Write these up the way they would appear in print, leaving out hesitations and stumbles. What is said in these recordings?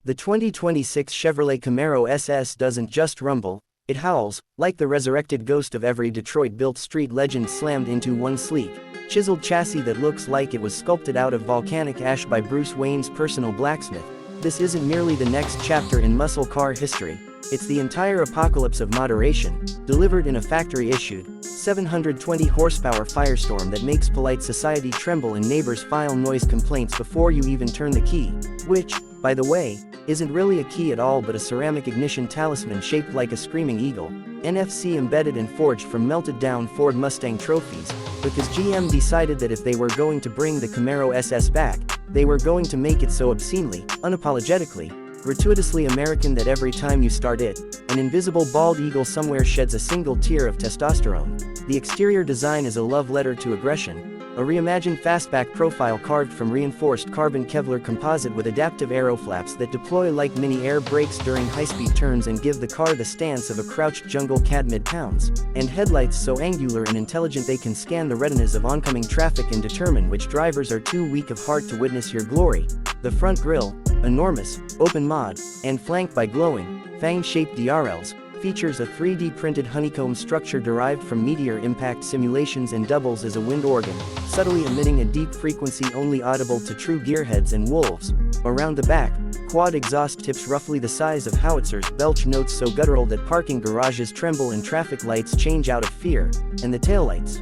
The 2026 Chevrolet Camaro SS doesn't just rumble, it howls, like the resurrected ghost of every Detroit-built street legend slammed into one sleek, chiseled chassis that looks like it was sculpted out of volcanic ash by Bruce Wayne's personal blacksmith. This isn't merely the next chapter in muscle car history, it's the entire apocalypse of moderation, delivered in a factory-issued, 720 horsepower firestorm that makes polite society tremble and neighbors file noise complaints before you even turn the key, which, by the way, isn't really a key at all but a ceramic ignition talisman shaped like a screaming eagle, NFC embedded and forged from melted-down Ford Mustang trophies, because GM decided that if they were going to bring the Camaro SS back, they were going to make it so obscenely, unapologetically, gratuitously American that every time you start it, an invisible bald eagle somewhere sheds a single tear of testosterone. The exterior design is a love letter to aggression, a reimagined fastback profile carved from reinforced carbon Kevlar composite with adaptive aero flaps that deploy like mini air brakes during high-speed turns and give the car the stance of a crouched jungle cat mid-pounds, and headlights so angular and intelligent they can scan the retinas of oncoming traffic and determine which drivers are too weak of heart to witness your glory. The front grille, enormous, open mod, and flanked by glowing, fang-shaped DRLs, features a 3D printed honeycomb structure derived from meteor impact simulations and doubles as a wind organ, subtly emitting a deep frequency only audible to true gearheads and wolves. Around the back, quad exhaust tips roughly the size of howitzers belch notes so guttural that parking garages tremble and traffic lights change out of fear, and the taillights,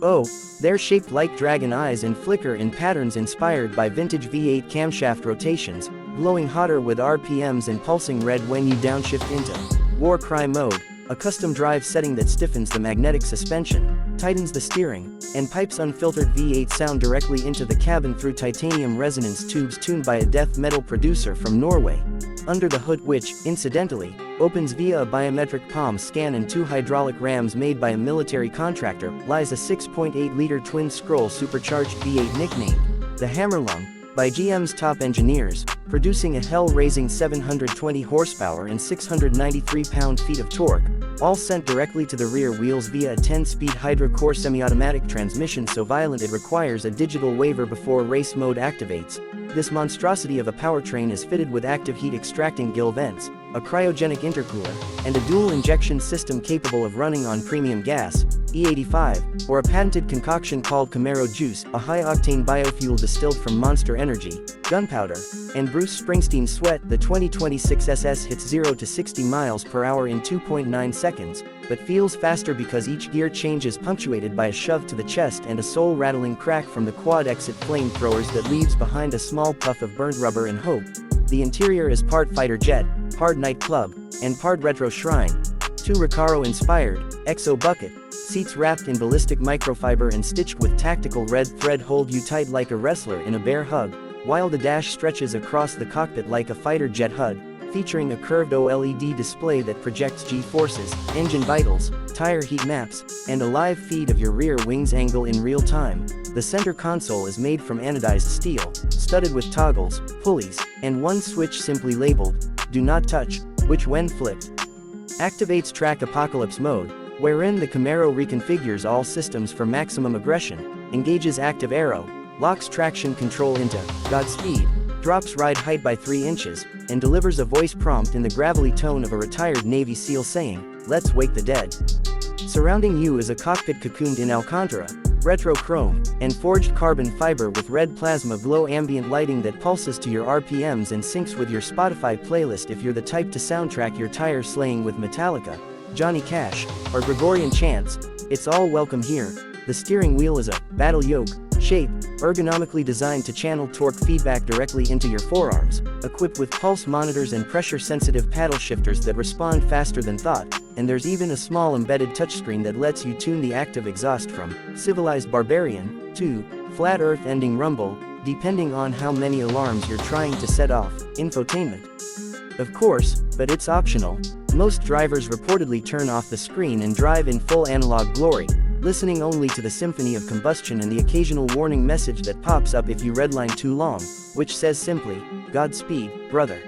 oh, they're shaped like dragon eyes and flicker in patterns inspired by vintage V8 camshaft rotations, glowing hotter with RPMs and pulsing red when you downshift into war cry mode, a custom drive setting that stiffens the magnetic suspension, tightens the steering, and pipes unfiltered V8 sound directly into the cabin through titanium resonance tubes tuned by a death metal producer from Norway. Under the hood, which, incidentally, opens via a biometric palm scan and 2 hydraulic rams made by a military contractor, lies a 6.8-liter twin-scroll supercharged V8 nicknamed the Hammerlung, by GM's top engineers, producing a hell-raising 720 horsepower and 693 pound-feet of torque, all sent directly to the rear wheels via a 10-speed Hydra-Core semi-automatic transmission so violent it requires a digital waiver before race mode activates. This monstrosity of a powertrain is fitted with active heat extracting gill vents, a cryogenic intercooler, and a dual injection system capable of running on premium gas, E85, or a patented concoction called Camaro Juice, a high-octane biofuel distilled from Monster Energy, gunpowder, and Bruce Springsteen's sweat. The 2026 SS hits 0 to 60 miles per hour in 2.9 seconds, but feels faster because each gear change is punctuated by a shove to the chest and a soul-rattling crack from the quad-exit flamethrowers that leaves behind a small puff of burnt rubber and hope. The interior is part fighter jet, part nightclub, and part retro shrine. 2 Recaro-inspired, Exo bucket seats wrapped in ballistic microfiber and stitched with tactical red thread hold you tight like a wrestler in a bear hug, while the dash stretches across the cockpit like a fighter jet HUD, featuring a curved OLED display that projects G-forces, engine vitals, tire heat maps, and a live feed of your rear wing's angle in real time. The center console is made from anodized steel, studded with toggles, pulleys, and one switch simply labeled, "Do Not Touch," which when flipped, activates track apocalypse mode, wherein the Camaro reconfigures all systems for maximum aggression, engages active aero, locks traction control into Godspeed, drops ride height by 3 inches, and delivers a voice prompt in the gravelly tone of a retired Navy SEAL saying, "Let's wake the dead." Surrounding you is a cockpit cocooned in Alcantara, retro chrome, and forged carbon fiber with red plasma glow ambient lighting that pulses to your RPMs and syncs with your Spotify playlist if you're the type to soundtrack your tire slaying with Metallica, Johnny Cash, or Gregorian chants. It's all welcome here. The steering wheel is a battle yoke shape, ergonomically designed to channel torque feedback directly into your forearms, equipped with pulse monitors and pressure-sensitive paddle shifters that respond faster than thought, and there's even a small embedded touchscreen that lets you tune the active exhaust from civilized barbarian to flat earth-ending rumble, depending on how many alarms you're trying to set off. Infotainment, of course, but it's optional. Most drivers reportedly turn off the screen and drive in full analog glory, listening only to the symphony of combustion and the occasional warning message that pops up if you redline too long, which says simply, "Godspeed, brother."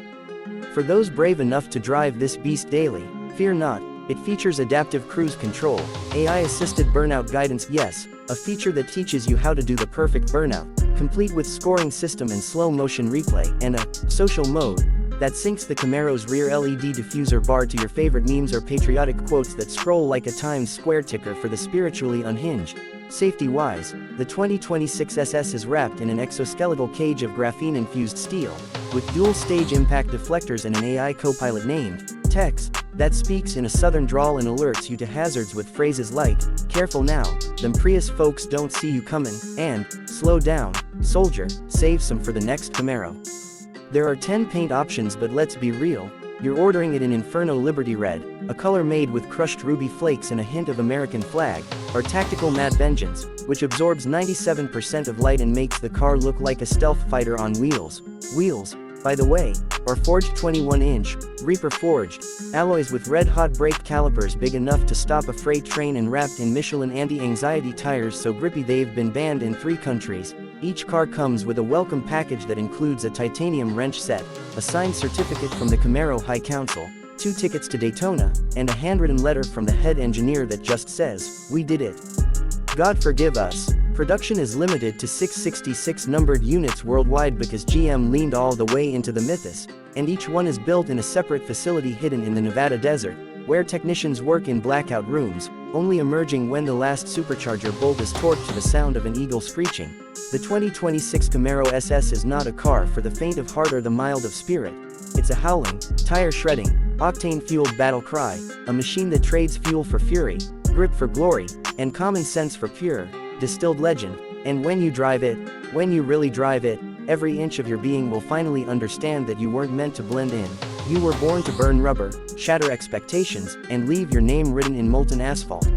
For those brave enough to drive this beast daily, fear not, it features adaptive cruise control, AI-assisted burnout guidance, yes, a feature that teaches you how to do the perfect burnout, complete with scoring system and slow motion replay, and a social mode that syncs the Camaro's rear LED diffuser bar to your favorite memes or patriotic quotes that scroll like a Times Square ticker for the spiritually unhinged. Safety-wise, the 2026 SS is wrapped in an exoskeletal cage of graphene-infused steel, with dual-stage impact deflectors and an AI co-pilot named Text that speaks in a southern drawl and alerts you to hazards with phrases like, "Careful now, them Prius folks don't see you coming," and "Slow down, soldier, save some for the next Camaro." There are 10 paint options, but let's be real, you're ordering it in Inferno Liberty Red, a color made with crushed ruby flakes and a hint of American flag, or Tactical Matte Vengeance, which absorbs 97% of light and makes the car look like a stealth fighter on wheels. Wheels, by the way, are forged 21-inch, Reaper forged, alloys with red-hot brake calipers big enough to stop a freight train and wrapped in Michelin anti-anxiety tires so grippy they've been banned in 3 countries. Each car comes with a welcome package that includes a titanium wrench set, a signed certificate from the Camaro High Council, 2 tickets to Daytona, and a handwritten letter from the head engineer that just says, "We did it." God forgive us. Production is limited to 666 numbered units worldwide because GM leaned all the way into the mythos, and each one is built in a separate facility hidden in the Nevada desert, where technicians work in blackout rooms, only emerging when the last supercharger bolt is torqued to the sound of an eagle screeching. The 2026 Camaro SS is not a car for the faint of heart or the mild of spirit. It's a howling, tire-shredding, octane-fueled battle cry, a machine that trades fuel for fury, grip for glory, and common sense for pure, distilled legend. And when you drive it, when you really drive it, every inch of your being will finally understand that you weren't meant to blend in. You were born to burn rubber, shatter expectations, and leave your name written in molten asphalt.